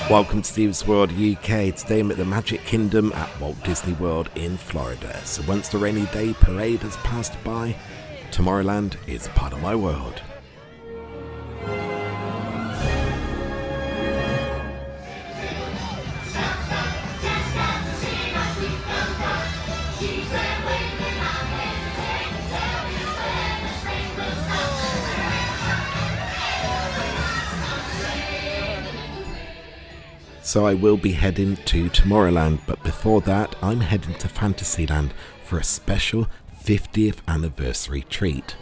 Welcome to Steve's World UK. Today I'm at the Magic Kingdom at Walt Disney World in Florida. So once the rainy day parade has passed by, Tomorrowland is part of my world. So I will be heading to Tomorrowland, but before that I'm heading to Fantasyland for a special 50th anniversary treat.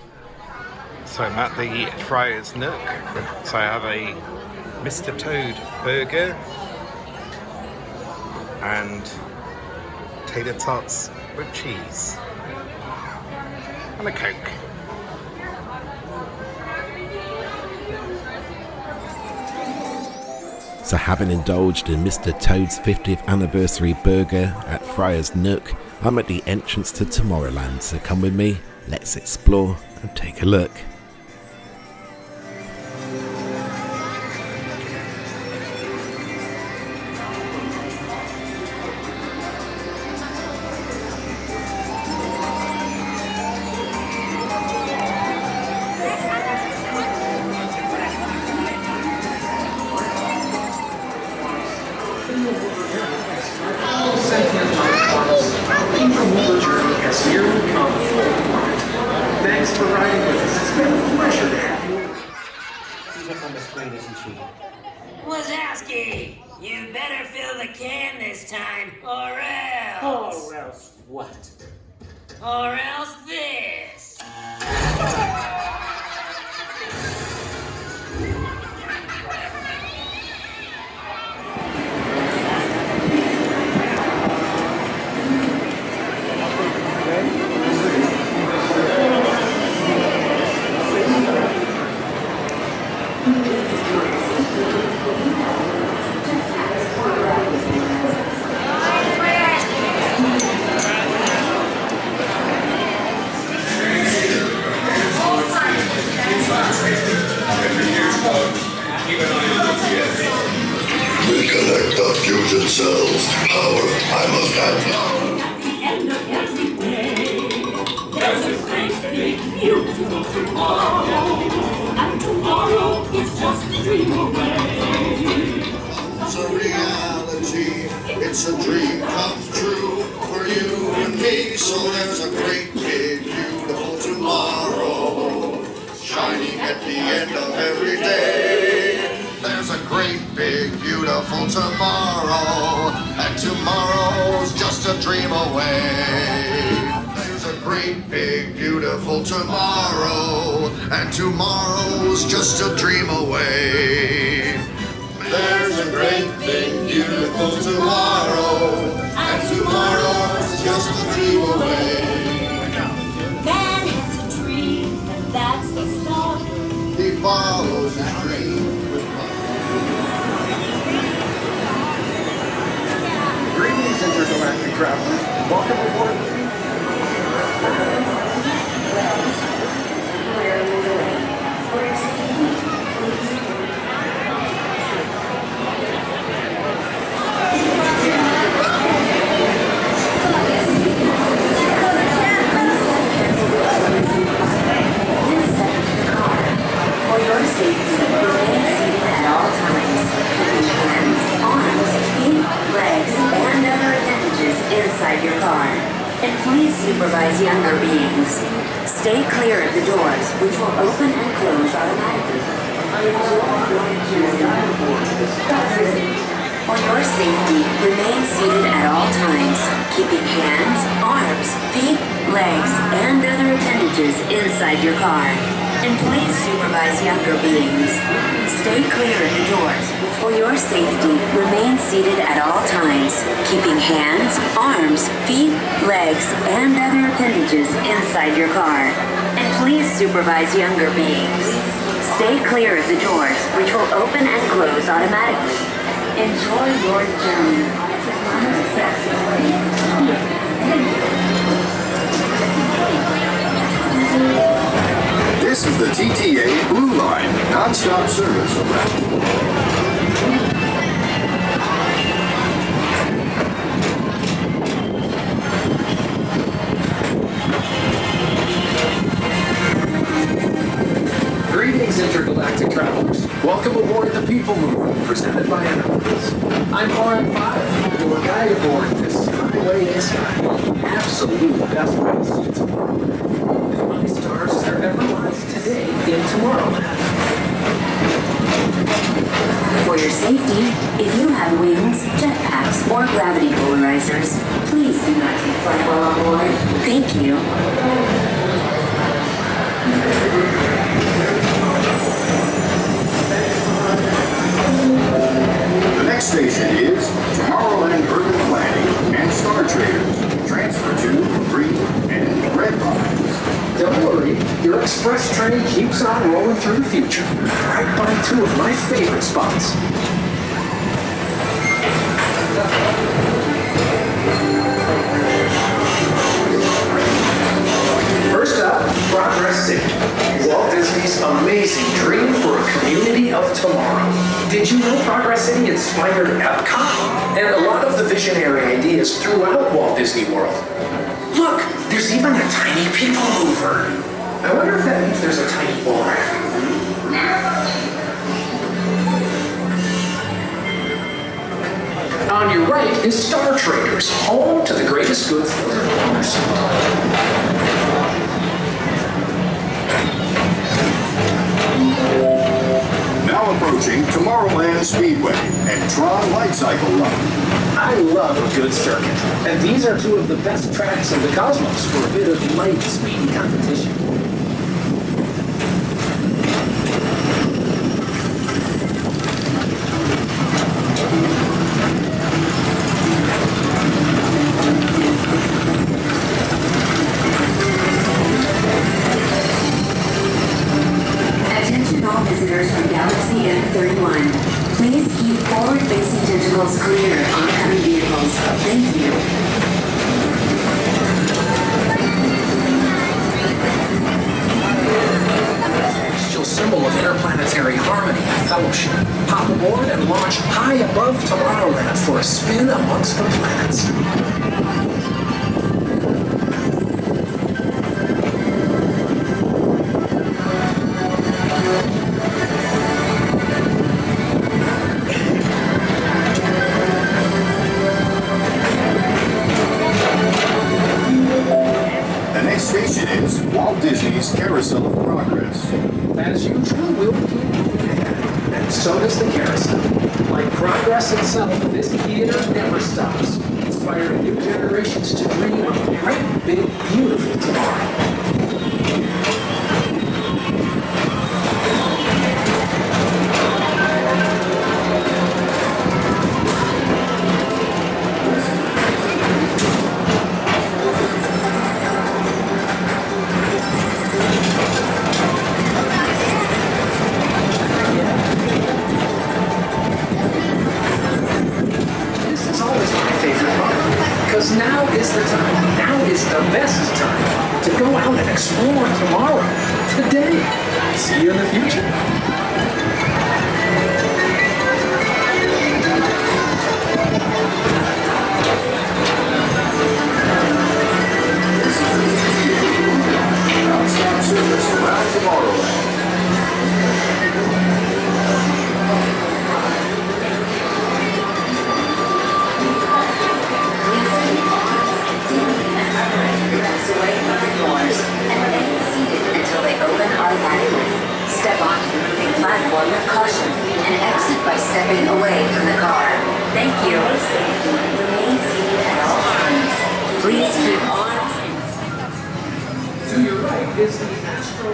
So I'm at the Friar's Nook, so I have a Mr. Toad burger and tater tots with cheese and a Coke. So having indulged in Mr. Toad's 50th anniversary burger at Friar's Nook, I'm at the entrance to Tomorrowland, so come with me, let's explore and take a look. Thanks for riding with us. It's been a pleasure to have you. She's up on the screen, isn't she? Wazowski, you better fill the can this time, or else. Or else what? Or else this. Reconnect the fusion cells. Power I must have now. At the end of every day, there's a great big beautiful tomorrow. And tomorrow is just a dream away. It's a reality. It's a dream come true for you and me. So there's a great big beautiful tomorrow shining at the end of every day. There's a great big beautiful tomorrow, and tomorrow's just a dream away. There's a great big beautiful tomorrow, and tomorrow's just a dream away. There's a great big beautiful tomorrow, and tomorrow's just a dream away. Man has a dream, and that's the start. He follows his dream. Greetings, intergalactic travelers. Welcome aboard the For your safety, remain seated at all times, keeping hands, arms, feet, legs, and other appendages inside your car. And please supervise younger beings. Stay clear of the doors, which will open and close automatically. For your safety, remain seated at all times, keeping hands, arms, feet, legs, and other appendages inside your car. And please supervise younger beings. Stay clear of the doors. For your safety, remain seated at all times, keeping hands, arms, feet, legs, and other appendages inside your car. And please supervise younger beings. Stay clear of the doors, which will open and close automatically. Enjoy your journey. This is the TTA Blue Line, non-stop service around. by Enterprise. I'm RN5, your guide aboard this highway in sky. Absolute best race to Tomorrowland. And my stars as there ever lies today in Tomorrowland. For your safety, if you have wings, jetpacks, or gravity polarizers, please do not take flight while on board. Thank you. The next station is Tomorrowland Urban Planning and Star Traders. Transfer to green and red lines. Don't worry, your express train keeps on rolling through the future, right by two of my favorite spots. First up, Progress City, Walt Disney's amazing dream for a community of tomorrow. Did you know Progress City inspired Epcot and a lot of the visionary ideas throughout Walt Disney World? Look, there's even a tiny people mover. I wonder if that means there's a tiny ORAC. On your right is Star Traders, home to the greatest goods dealers. Now approaching Tomorrowland Speedway and Tron Light Cycle Run. I love a good circuit, and these are two of the best tracks in the cosmos for a bit of light, speedy competition. Attention all visitors from Galaxy M31. Please keep forward-facing tentacles clear of oncoming vehicles. Thank you. Celestial symbol of interplanetary harmony and fellowship. Hop aboard and launch high above Tomorrowland for a spin amongst the planets. Station is Walt Disney's Carousel of Progress. As usual, we'll keep moving ahead, and so does the carousel. Like progress itself, this theater never stops, inspiring new generations to dream of a great, big, beautiful tomorrow. Now is the time, now is the best time to go out and explore tomorrow, today. See you in the future. Non-stop service around Tomorrowland. Step onto the moving platform with caution and exit by stepping away from the car. Thank you. Remain seated at all times. Please keep on. To your right is the Astro...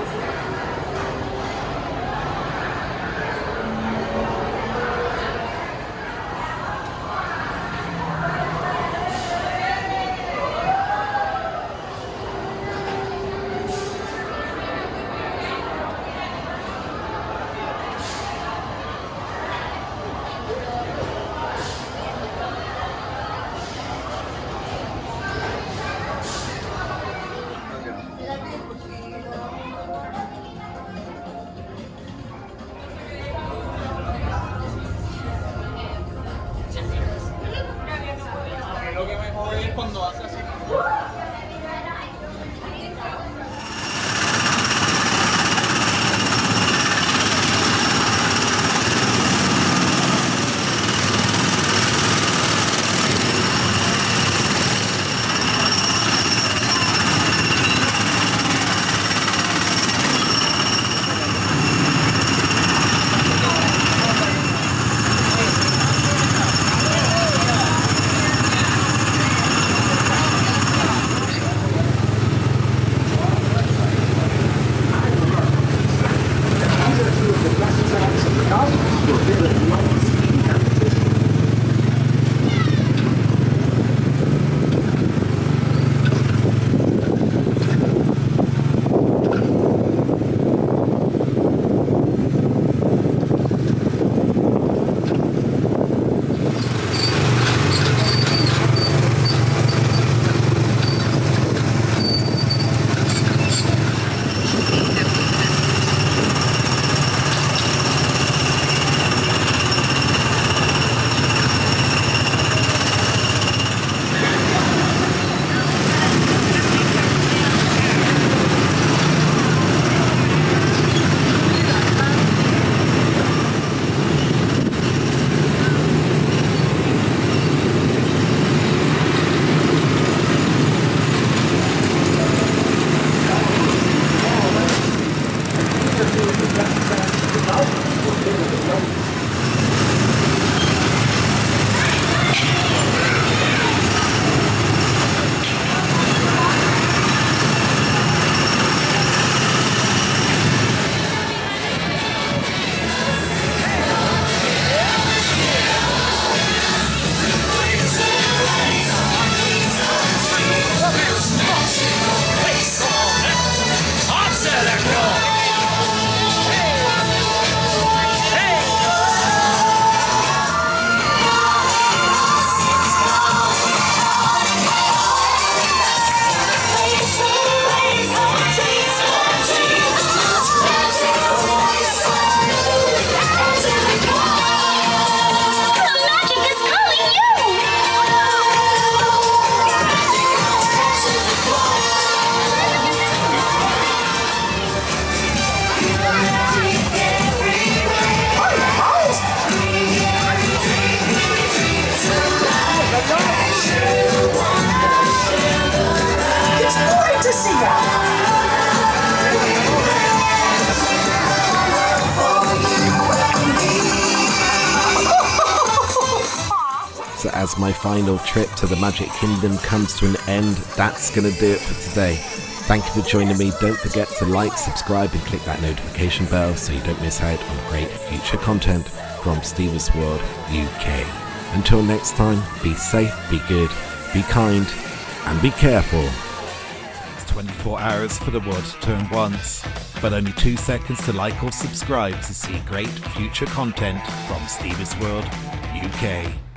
So as my final trip to the Magic Kingdom comes to an end, that's going to do it for today. Thank you for joining me. Don't forget to like, subscribe and click that notification bell so you don't miss out on great future content from Steven's World UK. Until next time, be safe, be good, be kind and be careful. 24 hours for the world to turn once, but only 2 seconds to like or subscribe to see great future content from Steven's World UK.